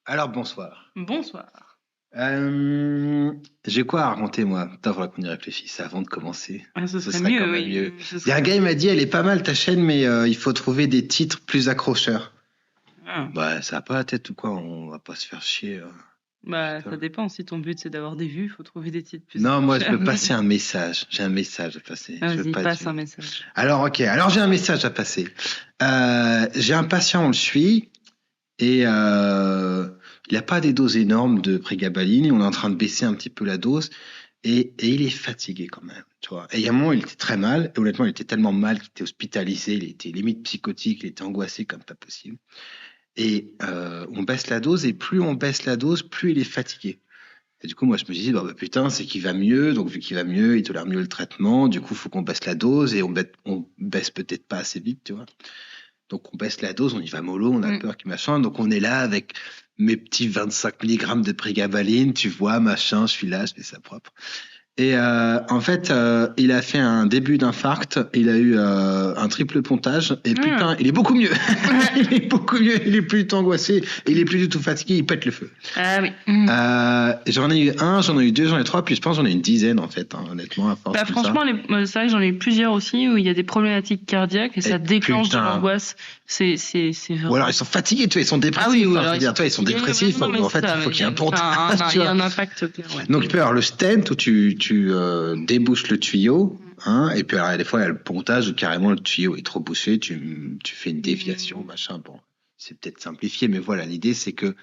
Alors bonsoir. Bonsoir. J'ai quoi à raconter moi? Putain, faudra qu'on y réfléchisse avant de commencer. Ce Ce serait serait mieux, quand même oui. mieux. Ce Il y a serait... un gars, il m'a dit, elle est pas mal ta chaîne, mais il faut trouver des titres plus accrocheurs. Ah. Bah, ça a pas la tête ou quoi? On va pas se faire chier. Bah, Putain. ça dépend. Si ton but c'est d'avoir des vues, il faut trouver des titres plus Non, moi je accrocheurs. veux passer un message. J'ai un message à passer. Je veux Vas-y, pas passe du. un message. Alors ok. Alors j'ai un message à passer. J'ai un patient, on le suit. Et il n'a pas des doses énormes de prégabaline et on est en train de baisser un petit peu la dose et il est fatigué quand même, tu vois. Et il y a un moment, il était très mal et honnêtement, il était tellement mal qu'il était hospitalisé, il était limite psychotique, il était angoissé comme pas possible. Et on baisse la dose et plus on baisse la dose, plus il est fatigué. Et du coup, moi, je me dis, bah, putain, c'est qu'il va mieux. Donc, vu qu'il va mieux, il tolère mieux le traitement. Du coup, il faut qu'on baisse la dose et on baisse peut-être pas assez vite, tu vois. Donc on baisse la dose, on y va mollo, on a peur qu'il machin. Donc on est là avec mes petits 25 mg de prégabalin, tu vois, machin, je suis là, je fais ça propre. Et en fait, il a fait un début d'infarct, il a eu un triple pontage, et putain, il est beaucoup mieux. Il est beaucoup mieux, il est plus du tout angoissé, il est plus du tout fatigué, il pète le feu. Ah oui. J'en ai eu un, j'en ai eu deux, j'en ai eu trois, puis je pense j'en ai une dizaine en fait, honnêtement, à force Bah, comme franchement, ça. c'est vrai que j'en ai eu plusieurs aussi où il y a des problématiques cardiaques et ça déclenche de l'angoisse. C'est Ou alors ils sont fatigués, tu vois, ils sont dépressifs. Ah oui, enfin, je veux dire, tu vois, ils sont dépressifs. Non, mais en fait, ça, il faut qu'il y ait un il pontage. y a un impact clair. Ouais. Donc il peut y avoir le stent où tu débouches le tuyau, hein, et puis alors, des fois il y a le pontage où carrément le tuyau est trop bouché, tu fais une déviation, machin. Bon, c'est peut-être simplifié, mais voilà, l'idée c'est que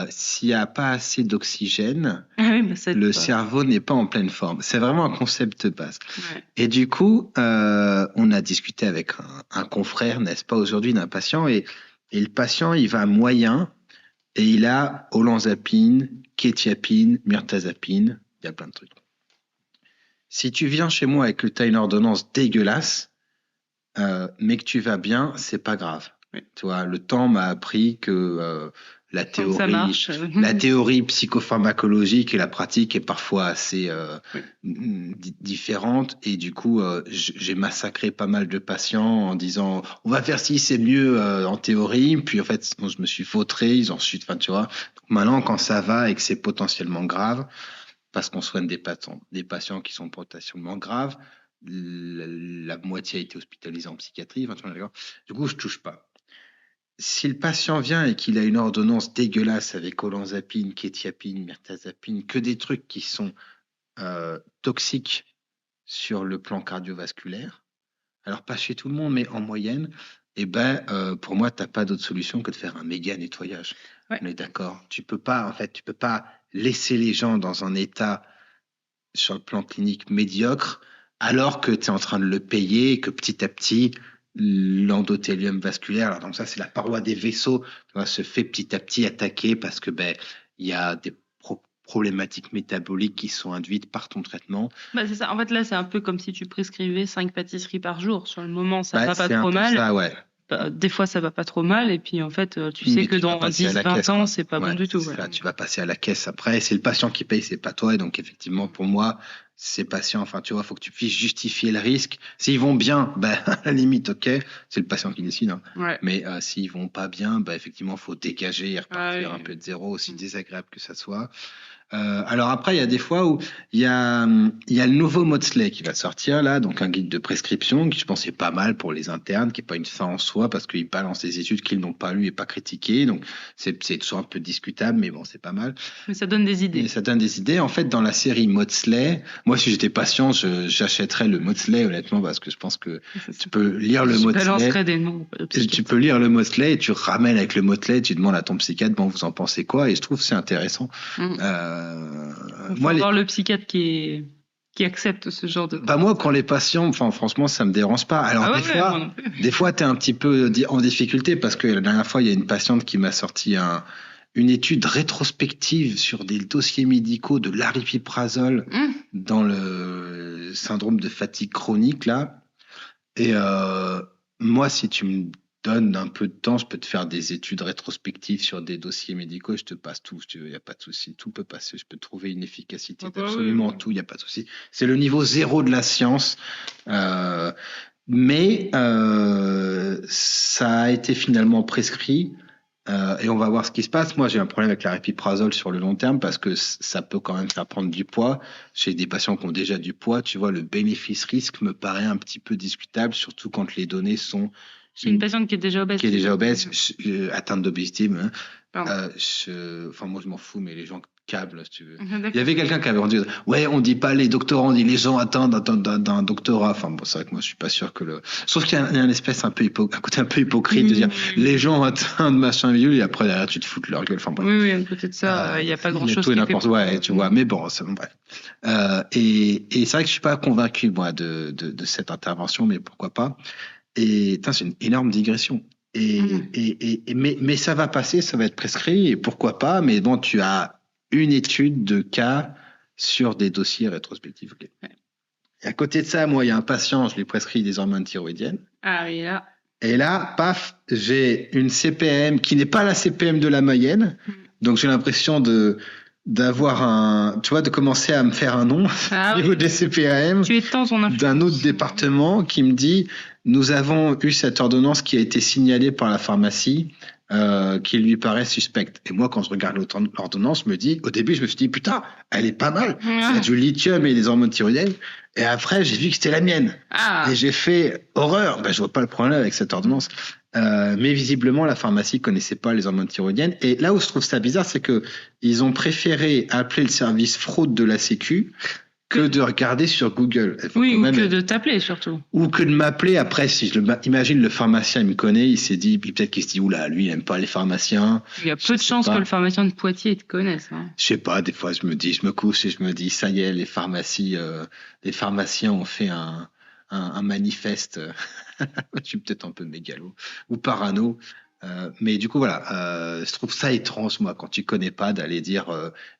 s'il n'y a pas assez d'oxygène, le cerveau n'est pas en pleine forme. C'est vraiment un concept de base. Ouais. Et du coup, on a discuté avec un confrère, n'est-ce pas, aujourd'hui, d'un patient, et le patient, il va moyen, et il a olanzapine, quetiapine, mirtazapine, il y a plein de trucs. Si tu viens chez moi et que tu as une ordonnance dégueulasse, mais que tu vas bien, c'est pas grave. Oui. Tu vois, le temps m'a appris que la théorie psychopharmacologique et la pratique est parfois assez différente. Et du coup, j'ai massacré pas mal de patients en disant on va faire ci, c'est mieux en théorie. Puis en fait, je me suis vautré. Ils ont su, enfin, tu vois. Donc, maintenant, quand ça va et que c'est potentiellement grave, parce qu'on soigne des patients qui sont potentiellement graves, la moitié a été hospitalisée en psychiatrie. Du coup, je touche pas. Si le patient vient et qu'il a une ordonnance dégueulasse avec olanzapine, quetiapine, mirtazapine, que des trucs qui sont toxiques sur le plan cardiovasculaire, alors pas chez tout le monde, mais en moyenne, pour moi, tu n'as pas d'autre solution que de faire un méga nettoyage. Ouais. On est d'accord. Tu peux pas laisser les gens dans un état sur le plan clinique médiocre, alors que tu es en train de le payer et que petit à petit, l'endothélium vasculaire, alors donc ça c'est la paroi des vaisseaux, se fait petit à petit attaquer parce que il y a des problématiques métaboliques qui sont induites par ton traitement. Bah c'est ça. En fait là c'est un peu comme si tu prescrivais 5 pâtisseries par jour. Sur le moment ça va pas trop mal. Ça, ouais. Des fois ça va pas trop mal et puis en fait tu sais que dans 10-20 ans c'est pas bon du tout. Là, tu vas passer à la caisse après, c'est le patient qui paye, c'est pas toi, et donc effectivement pour moi ces patients, enfin tu vois, faut que tu puisses justifier le risque. S'ils vont bien, à la limite ok, c'est le patient qui décide, hein. Ouais. Mais s'ils vont pas bien, effectivement faut dégager et repartir un peu de zéro, aussi désagréable que ça soit. Alors après, il y a des fois où il y a le nouveau Maudsley qui va sortir là, donc un guide de prescription qui je pense est pas mal pour les internes, qui est pas une fin en soi parce qu'ils balancent des études qu'ils n'ont pas lues et pas critiquées, donc c'est toujours un peu discutable, mais bon c'est pas mal. Mais ça donne des idées. Et ça donne des idées. En fait, dans la série Maudsley, moi si j'étais patient, j'achèterais le Maudsley honnêtement parce que je pense que tu peux lire le Maudsley. Des noms, tu peux lire le Maudsley et tu ramènes avec le Maudsley, tu demandes à ton psychiatre, bon vous en pensez quoi? Et je trouve que c'est intéressant. Il faut voir le psychiatre qui accepte ce genre de... moi, quand les patients, franchement, ça me dérange pas. Alors, des fois, t'es un petit peu en difficulté parce que la dernière fois, il y a une patiente qui m'a sorti une étude rétrospective sur des dossiers médicaux de l'aripiprazole dans le syndrome de fatigue chronique, là. Et moi, si tu me donne un peu de temps, je peux te faire des études rétrospectives sur des dossiers médicaux, je te passe tout, si tu veux, il n'y a pas de souci, tout peut passer, je peux trouver une efficacité d'absolument tout, il n'y a pas de souci. C'est le niveau zéro de la science, mais ça a été finalement prescrit Et on va voir ce qui se passe. Moi, j'ai un problème avec l'aripiprazole sur le long terme parce que ça peut quand même faire prendre du poids. Chez des patients qui ont déjà du poids, tu vois, le bénéfice-risque me paraît un petit peu discutable, surtout quand les données sont... J'ai une patiente qui est déjà obèse. Atteinte d'obésité. Enfin, moi, je m'en fous, mais les gens câblent, si tu veux. Il y avait quelqu'un qui avait dit « Ouais, on dit pas les doctorants, on dit les gens atteints d'un doctorat. » Enfin, bon, c'est vrai que moi, je suis pas sûr que le... Sauf qu'il y a un espèce un côté un peu hypocrite de dire « Les gens atteints de machin vieux, et après, derrière, tu te fous de leur gueule. » Enfin, bref. Oui, à côté de ça, il n'y a pas grand-chose qui fait... Ouais, tu vois, mais bon, c'est bon, bref. Et c'est vrai que je suis pas convaincu, moi, de cette intervention, mais pourquoi pas. Et c'est une énorme digression. Mais ça va passer, ça va être prescrit, et pourquoi pas, mais bon, tu as une étude de cas sur des dossiers rétrospectifs. Okay. Ouais. Et à côté de ça, moi, il y a un patient, je lui ai prescrit des hormones thyroïdiennes. Ah oui, là. Et là, paf, j'ai une CPM qui n'est pas la CPM de la moyenne, donc j'ai l'impression d'avoir de commencer à me faire un nom au niveau des CPAM d'un autre département qui me dit nous avons eu cette ordonnance qui a été signalée par la pharmacie qui lui paraît suspecte. Et moi, quand je regarde l'ordonnance, au début, je me suis dit putain, elle est pas mal. Il y a du lithium et des hormones thyroïdiennes. Et après, j'ai vu que c'était la mienne. Et j'ai fait horreur. Je vois pas le problème avec cette ordonnance. Mais visiblement, la pharmacie connaissait pas les hormones thyroïdiennes. Et là où je trouve ça bizarre, c'est que ils ont préféré appeler le service fraude de la Sécu que de regarder sur Google. Oui, ou que de t'appeler surtout. Ou que de m'appeler après. Si imagine le pharmacien, il me connaît, il s'est dit, peut-être qu'il se dit, oula, lui, il aime pas les pharmaciens. Il y a peu de chances que le pharmacien de Poitiers te connaisse. Hein. Je sais pas, des fois, je me couche et je me dis, ça y est, les pharmaciens ont fait un manifeste. Je suis peut-être un peu mégalo ou parano. Mais du coup, voilà, je trouve ça étrange, moi, quand tu connais pas, d'aller dire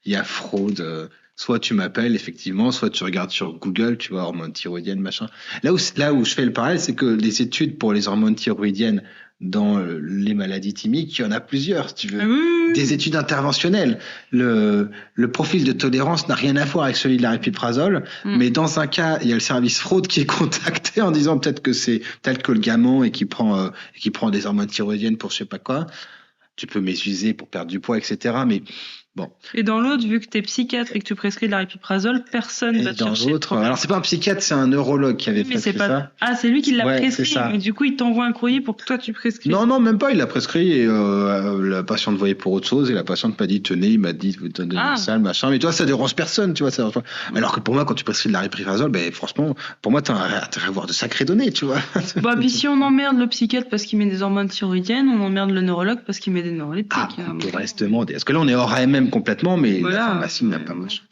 il y a fraude. Soit tu m'appelles, effectivement, soit tu regardes sur Google, tu vois, hormones thyroïdiennes, machin. Là où je fais le parallèle, c'est que les études pour les hormones thyroïdiennes dans les maladies thymiques, il y en a plusieurs, si tu veux. Des études interventionnelles. Le profil de tolérance n'a rien à voir avec celui de l'aripiprazole, mais dans un cas, il y a le service fraude qui est contacté en disant peut-être que c'est tel que le gamin et qui prend des hormones thyroïdiennes pour je sais pas quoi. Tu peux m'excuser pour perdre du poids, etc. Mais bon. Et dans l'autre, vu que tu es psychiatre et que tu prescris de l'aripiprazole, personne va te chercher. Dans l'autre, alors c'est pas un psychiatre, c'est un neurologue qui avait prescrit ça. Ah, c'est lui qui l'a prescrit, mais du coup, il t'envoie un courrier pour que toi tu prescrives. Non, même pas, il l'a prescrit et la patiente voyait pour autre chose et la patiente m'a dit, tenez, il m'a dit, vous donnez une salle, machin. Mais toi, ça dérange personne, tu vois. Alors que pour moi, quand tu prescris de l'aripiprazole, franchement, pour moi, t'as intérêt à avoir de sacrées données, tu vois. Puis si on emmerde le psychiatre parce qu'il met des hormones thyroïdiennes, on emmerde le neurologue parce qu'il met des neuroleptiques. On pourrait se demander. Parce que là, on est hors AMM complètement, mais la pharmacie n'a pas moche.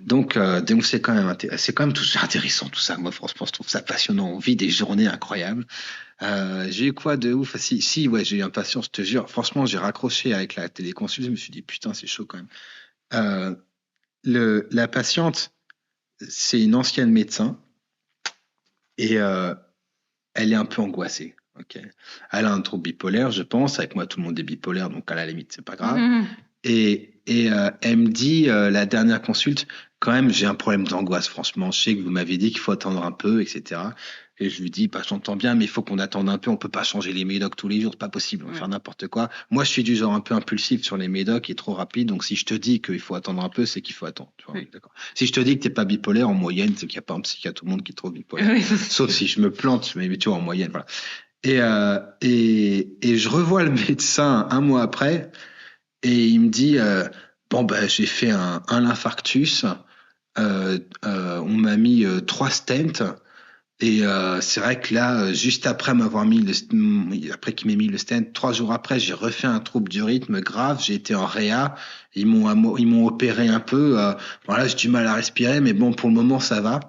Donc c'est quand même tout ça intéressant, tout ça. Moi, franchement, je trouve ça passionnant. On vit des journées incroyables. J'ai eu quoi de ouf? J'ai eu un patient, je te jure. Franchement, j'ai raccroché avec la téléconsulte. Je me suis dit, putain, c'est chaud quand même. La patiente, c'est une ancienne médecin et elle est un peu angoissée. Okay. Elle a un trouble bipolaire, je pense. Avec moi, tout le monde est bipolaire, donc à la limite, c'est pas grave. Et elle me dit, la dernière consulte, quand même, j'ai un problème d'angoisse, franchement. Je sais que vous m'avez dit qu'il faut attendre un peu, etc. Et je lui dis, j'entends bien, mais il faut qu'on attende un peu. On peut pas changer les médocs tous les jours, c'est pas possible. On va faire n'importe quoi. Moi, je suis du genre un peu impulsif sur les médocs et trop rapide. Donc, si je te dis qu'il faut attendre un peu, c'est qu'il faut attendre. Tu vois, d'accord. Si je te dis que t'es pas bipolaire, en moyenne, c'est qu'il y a pas un psychiatre au monde qui est trop bipolaire. Sauf si je me plante, mais tu vois, en moyenne, voilà. Et je revois le médecin un mois après. Et il me dit, j'ai fait un lympharctus, on m'a mis 3 stents, et c'est vrai que là, juste après m'avoir après qu'il m'ait mis le stent, 3 jours après, j'ai refait un trouble du rythme grave, j'ai été en réa, ils m'ont opéré un peu, j'ai du mal à respirer, mais bon, pour le moment, ça va.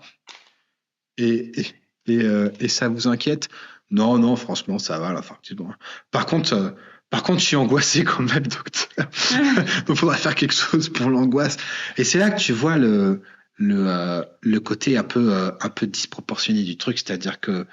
Et ça vous inquiète? Non, franchement, ça va, l'infarctus. Bon. Par contre, je suis angoissé quand même, docteur. Donc, il faudra faire quelque chose pour l'angoisse. Et c'est là que tu vois le côté un peu disproportionné du truc, c'est-à-dire que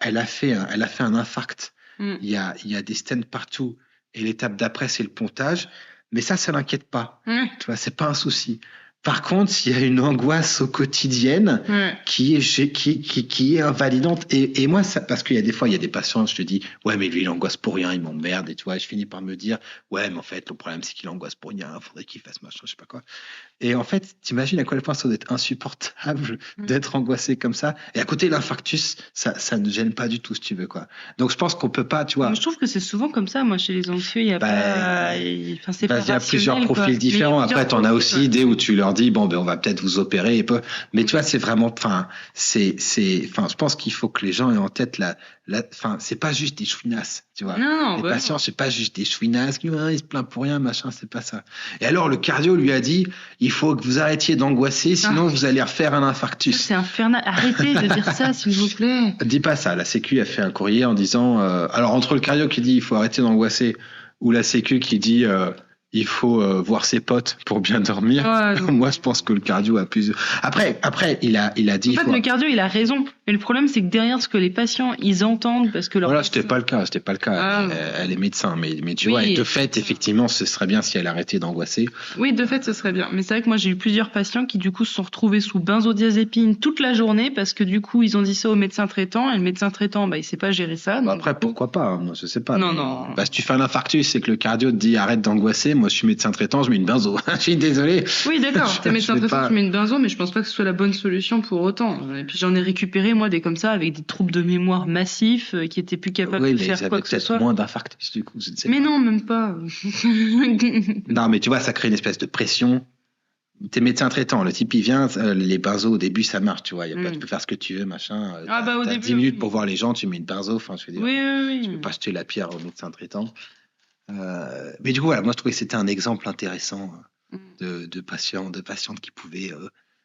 elle a fait un infarct. Il y a des stents partout. Et l'étape d'après, c'est le pontage. Mais ça l'inquiète pas. Tu vois, c'est pas un souci. Par contre, il y a une angoisse au quotidienne qui est invalidante. Et moi, ça, parce qu'il y a des fois, il y a des patients, je te dis, ouais, mais lui, il angoisse pour rien, il m'emmerde. Et tu vois, je finis par me dire, ouais, mais en fait, le problème, c'est qu'il angoisse pour rien, il faudrait qu'il fasse machin, je sais pas quoi. Et en fait, t'imagines à quel point ça doit être insupportable d'être angoissé comme ça. Et à côté, l'infarctus, ça ne gêne pas du tout, si tu veux, quoi. Donc, je pense qu'on peut pas, tu vois. Mais je trouve que c'est souvent comme ça. Moi, chez les anxieux, il y a pas. Enfin, c'est pas il y a plusieurs rationnel, quoi. profils différents. Après, t'en as aussi des où tu leur dis, bon, ben, on va peut-être vous opérer. Mais tu vois, c'est vraiment, je pense qu'il faut que les gens aient en tête c'est pas juste des chouinasses, tu vois. Non, les patients, c'est pas juste des chouinasses, il se plaint pour rien, machin, c'est pas ça. Et alors, le cardio lui a dit, il faut que vous arrêtiez d'angoisser, sinon vous allez refaire un infarctus. C'est infernal. Arrêtez de dire ça, s'il vous plaît. Dis pas ça. La Sécu a fait un courrier en disant, alors entre le cardio qui dit, il faut arrêter d'angoisser, ou la Sécu qui dit, il faut voir ses potes pour bien dormir. Moi, je pense que le cardio a plus. Après, il a dit. En fait, le cardio, il a raison. Mais le problème, c'est que derrière ce que les patients, ils entendent, parce que leur. Voilà, c'était pas le cas. Elle est médecin, mais tu vois, de fait, effectivement, ce serait bien si elle arrêtait d'angoisser. Oui, de fait, ce serait bien. Mais c'est vrai que moi, j'ai eu plusieurs patients qui, du coup, se sont retrouvés sous benzodiazépine toute la journée parce que, du coup, ils ont dit ça au médecin traitant et le médecin traitant, il sait pas gérer ça. Donc... Après, pourquoi pas? Moi, je sais pas. Non. Si tu fais un infarctus et que le cardio te dit arrête d'angoisser, moi, je suis médecin traitant, je mets une benzo. Je suis désolé. Oui, d'accord. T'es médecin traitant, tu mets une benzo, mais je pense pas que ce soit la bonne solution pour autant. Et puis, j'en ai récupéré, moi, des comme ça, avec des troubles de mémoire massifs, qui étaient plus capables de faire quoi que ce soit. Moins d'infarctus, du coup, je ne sais pas. Non, même pas. Non, mais tu vois, ça crée une espèce de pression. T'es médecin traitant, le type il vient, les benzos au début ça marche, tu vois, tu peux faire ce que tu veux, machin. Au début, 10 minutes pour voir les gens, tu mets une benzo, enfin je veux dire. Oui. Tu peux pas jeter la pierre au médecin traitant. Mais du coup voilà, moi je trouvais que c'était un exemple intéressant de patientes qui pouvaient,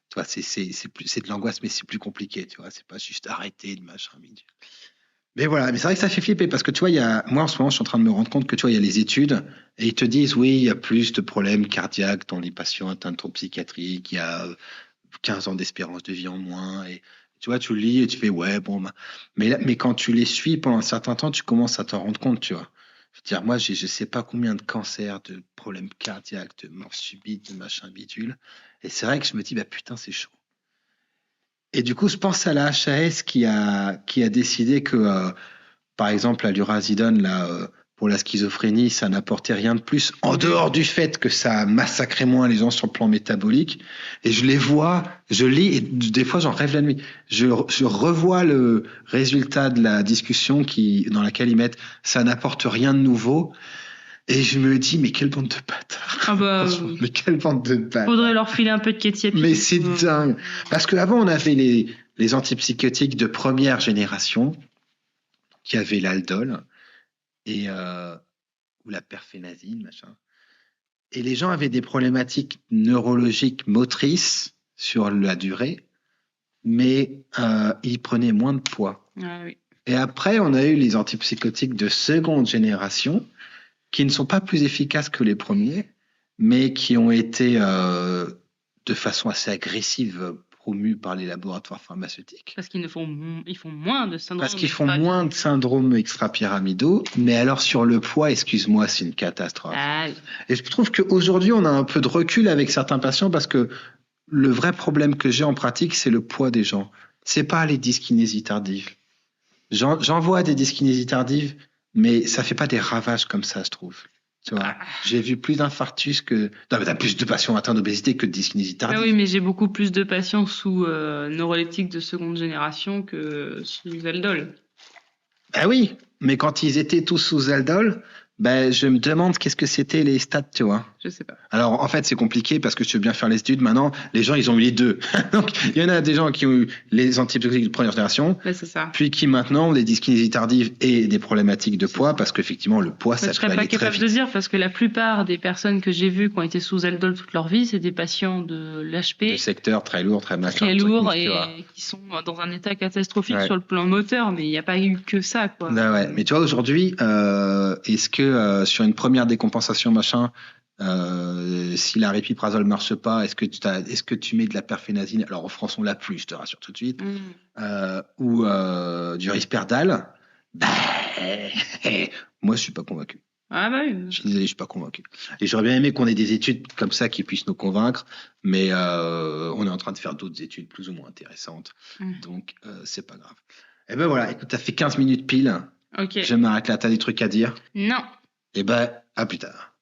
tu vois, c'est de l'angoisse, mais c'est plus compliqué, tu vois, c'est pas juste arrêter de machin. Mais voilà, mais c'est vrai que ça fait flipper parce que tu vois, moi en ce moment, je suis en train de me rendre compte que tu vois, il y a les études et ils te disent oui, il y a plus de problèmes cardiaques dans les patients atteints de troubles psychiatriques, il y a 15 ans d'espérance de vie en moins et tu vois, tu lis et tu fais ouais, bon, mais quand tu les suis pendant un certain temps, tu commences à t'en rendre compte, tu vois. Je veux dire, moi, je sais pas combien de cancers, de problèmes cardiaques, de morts subites, de machin bidule. Et c'est vrai que je me dis, bah putain, c'est chaud. Et du coup, je pense à la HAS qui a décidé que, par exemple, la lurazidone, pour la schizophrénie, ça n'apportait rien de plus, en dehors du fait que ça massacrait moins les gens sur le plan métabolique. Et je les vois, je lis, et des fois, j'en rêve la nuit. Je revois le résultat de la discussion dans laquelle ils mettent « ça n'apporte rien de nouveau ». Et je me dis, mais quelle bande de bâtards. Mais quelle bande de bâtards. Faudrait leur filer un peu de kétiapine. Mais c'est dingue. Parce qu'avant, on avait les antipsychotiques de première génération, qui avaient l'aldol, ou la perfénazine, machin. Et les gens avaient des problématiques neurologiques motrices sur la durée, mais ils prenaient moins de poids. Ah, oui. Et après, on a eu les antipsychotiques de seconde génération, qui ne sont pas plus efficaces que les premiers, mais qui ont été de façon assez agressive promus par les laboratoires pharmaceutiques. Parce qu'ils font moins de syndromes. Parce qu'ils font moins de syndromes extra-pyramidaux, mais alors sur le poids, excuse-moi, c'est une catastrophe. Ah. Et je trouve qu'aujourd'hui, on a un peu de recul avec certains patients parce que le vrai problème que j'ai en pratique, c'est le poids des gens. C'est pas les dyskinésies tardives. J'en vois des dyskinésies tardives, mais ça fait pas des ravages comme ça, je trouve. Tu vois, j'ai vu plus d'infarctus que... Non, mais t'as plus de patients atteints d'obésité que de dyskinésie tardive. Ah oui, mais j'ai beaucoup plus de patients sous neuroleptiques de seconde génération que sous Aldol. Ben oui, mais quand ils étaient tous sous Aldol, je me demande qu'est-ce que c'était les stats, tu vois. Je sais pas. Alors, en fait, c'est compliqué parce que tu veux bien faire les études. Maintenant, les gens, ils ont eu les deux. Donc, il y en a des gens qui ont eu les antipsychotiques de première génération. Ouais, c'est ça. Puis qui, maintenant, ont des dyskinésies tardives et des problématiques de poids parce qu'effectivement, le poids, ça peut aller très vite. Je serais pas capable de dire parce que la plupart des personnes que j'ai vues qui ont été sous Aldol toute leur vie, c'est des patients de l'HP. De secteur très lourd, très machin. Très lourd et qui sont dans un état catastrophique sur le plan moteur, mais il n'y a pas eu que ça, quoi. Ouais. Mais tu vois, aujourd'hui, est-ce que sur une première décompensation, machin, si la répiprazole marche pas, est-ce que tu mets de la perfénazine? Alors en France on l'a plus, je te rassure tout de suite. Ou du risperdal? Moi je suis pas convaincu. Ah bah oui. Je suis désolé, je suis pas convaincu. Et j'aurais bien aimé qu'on ait des études comme ça qui puissent nous convaincre, mais on est en train de faire d'autres études plus ou moins intéressantes. Donc, c'est pas grave. Et ben voilà, écoute, t'as fait 15 minutes pile. Ok. Je m'arrête là, t'as des trucs à dire? Non. Et ben, à plus tard.